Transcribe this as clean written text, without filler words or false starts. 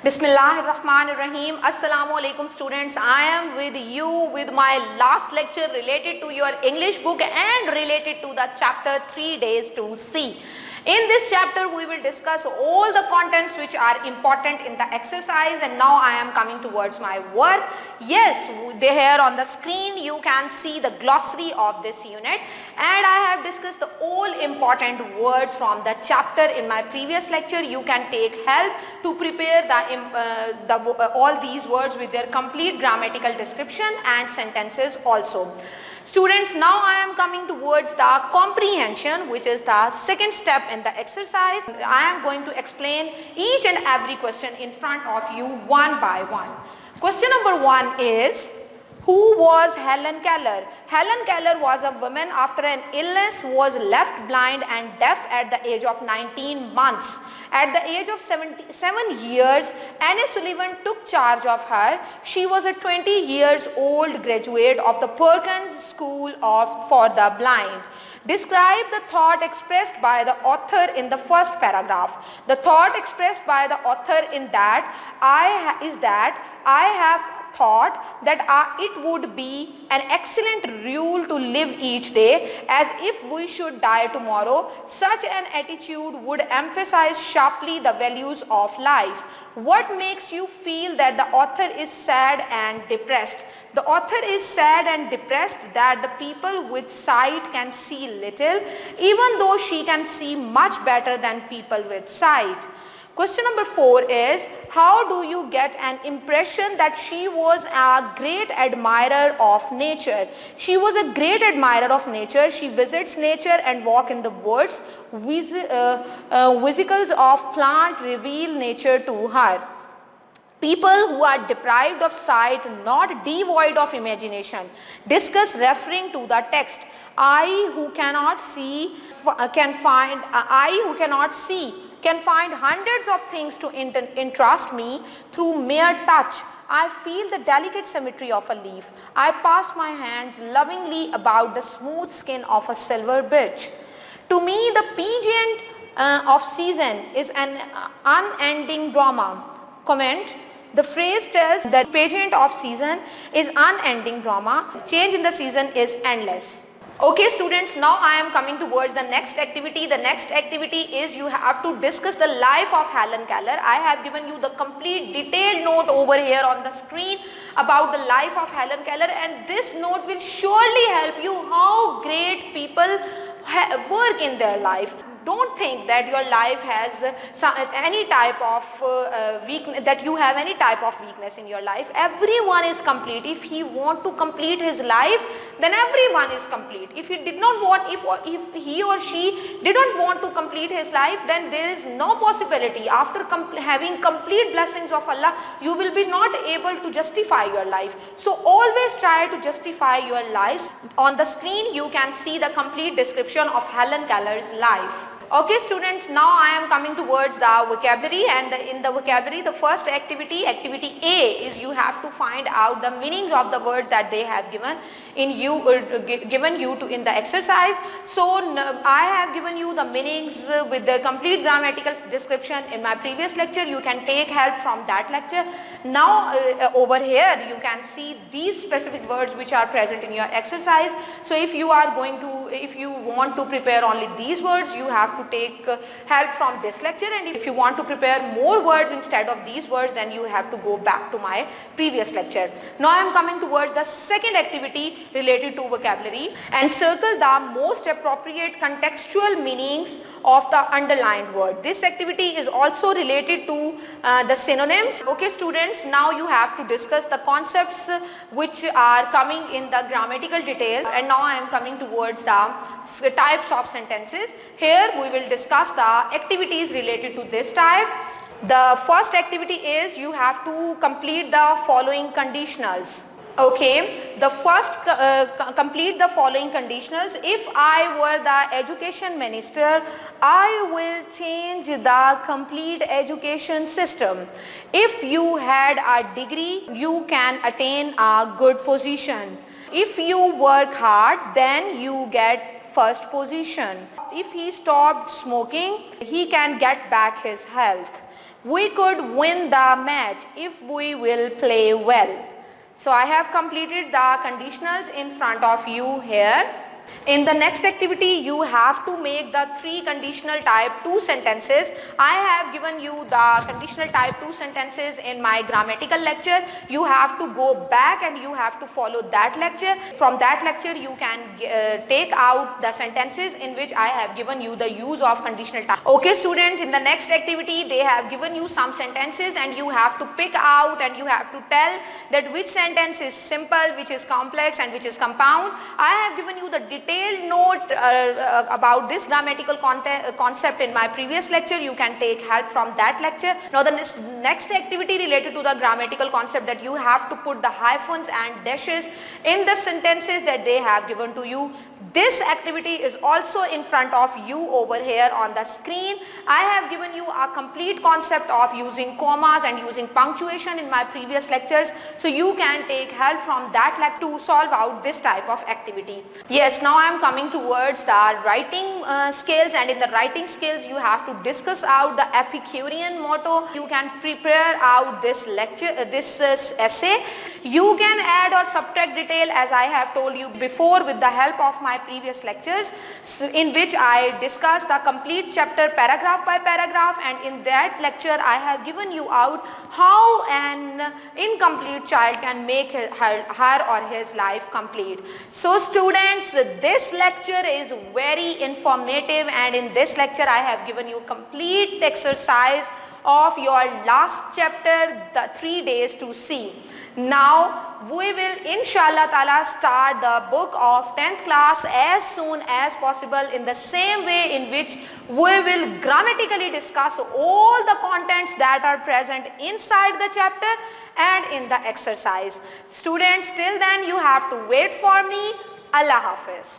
Bismillahirrahmanirrahim. Assalamu alaikum students. I am with you with my last lecture related to your English book and related to the chapter 3 days to see. In this chapter we will discuss all the contents which are important in the exercise, and now I am coming towards my work. Yes, here on the screen you can see the glossary of this unit, and I have discussed the all important words from the chapter in my previous lecture. You can take help to prepare all these words with their complete grammatical description and sentences also. Students, now I am coming towards the comprehension, which is the second step in the exercise. I am going to explain each and every question in front of you one by one. Question number 1 is, who was Helen Keller? Helen Keller was a woman after an illness, was left blind and deaf at the age of 19 months. At the age of 77 years, Anne Sullivan took charge of her. She was a 20 years old graduate of the Perkins School for the Blind. Describe the thought expressed by the author in the first paragraph. The thought expressed by the author in that I have thought that it would be an excellent rule to live each day as if we should die tomorrow. Such an attitude would emphasize sharply the values of life. What makes you feel that the author is sad and depressed? The author is sad and depressed that the people with sight can see little, even though she can see much better than people with sight. Question number 4 is, how do you get an impression that she was a great admirer of nature? She was a great admirer of nature. She visits nature and walks in the woods. Vesicles of plant reveal nature to her. People who are deprived of sight, not devoid of imagination, discuss referring to the text. I who cannot see can find hundreds of things to interest me through mere touch. I feel the delicate symmetry of a leaf. I pass my hands lovingly about the smooth skin of a silver birch. To me, the pageant of season is an unending drama. Comment. The phrase tells that pageant of season is unending drama. Change in the season is endless. Okay students, now I am coming towards the next activity. The next activity is you have to discuss the life of Helen Keller. I have given you the complete detailed note over here on the screen about the life of Helen Keller, and this note will surely help you how great people work in their life. Don't think that your life has any type of weakness, that you have any type of weakness in your life. Everyone is complete. If he want to complete his life, then everyone is complete. If he did not want, if he or she didn't want to complete his life, then there is no possibility. After having complete blessings of Allah, you will be not able to justify your life. So always try to justify your lives. On the screen you can see the complete description of Helen Keller's life. Okay students, now I am coming towards the vocabulary, and in the vocabulary the first activity A, is you have to find out the meanings of the words that they have given in in the exercise. So I have given you the meanings with the complete grammatical description in my previous lecture. You can take help from that lecture. Now over here you can see these specific words which are present in your exercise. So if you want to prepare only these words, you have to take help from this lecture, and if you want to prepare more words instead of these words, then you have to go back to my previous lecture. Now I am coming towards the second activity related to vocabulary, and circle the most appropriate contextual meanings of the underlined word. This activity is also related to the synonyms. Okay students, now you have to discuss the concepts which are coming in the grammatical details, and now I am coming towards the types of sentences. Here we will discuss the activities related to this type. The first activity is you have to complete the following conditionals. Okay, the first complete the following conditionals. If I were the education minister, I will change the complete education system. If you had a degree, you can attain a good position. If you work hard, then you get first position. If he stopped smoking, he can get back his health. We could win the match if we will play well. So I have completed the conditionals in front of you here. In the next activity, you have to make the 3 conditional type 2 sentences. I have given you the conditional type 2 sentences in my grammatical lecture. You have to go back and you have to follow that lecture. From that lecture, you can take out the sentences in which I have given you the use of conditional type. Okay students, in the next activity, they have given you some sentences and you have to pick out and you have to tell that which sentence is simple, which is complex and which is compound. I have given you the detailed note about this grammatical concept in my previous lecture. You can take help from that lecture. Now the next activity related to the grammatical concept, that you have to put the hyphens and dashes in the sentences that they have given to you. This activity is also in front of you over here on the screen. I have given you a complete concept of using commas and using punctuation in my previous lectures. So you can take help from that lecture to solve out this type of activity. Yes, now I am coming towards the writing skills, and in the writing skills you have to discuss out the Epicurean motto. You can prepare out this lecture, this essay. You can add or subtract detail as I have told you before with the help of my previous lectures, in which I discussed the complete chapter paragraph by paragraph, and in that lecture I have given you out how an incomplete child can make her or his life complete. So students, this lecture is very informative, and in this lecture I have given you complete exercise of your last chapter, the 3 days to see. Now we will inshallah ta'ala start the book of 10th class as soon as possible, in the same way in which we will grammatically discuss all the contents that are present inside the chapter and in the exercise. Students, till then you have to wait for me. Allah Hafiz.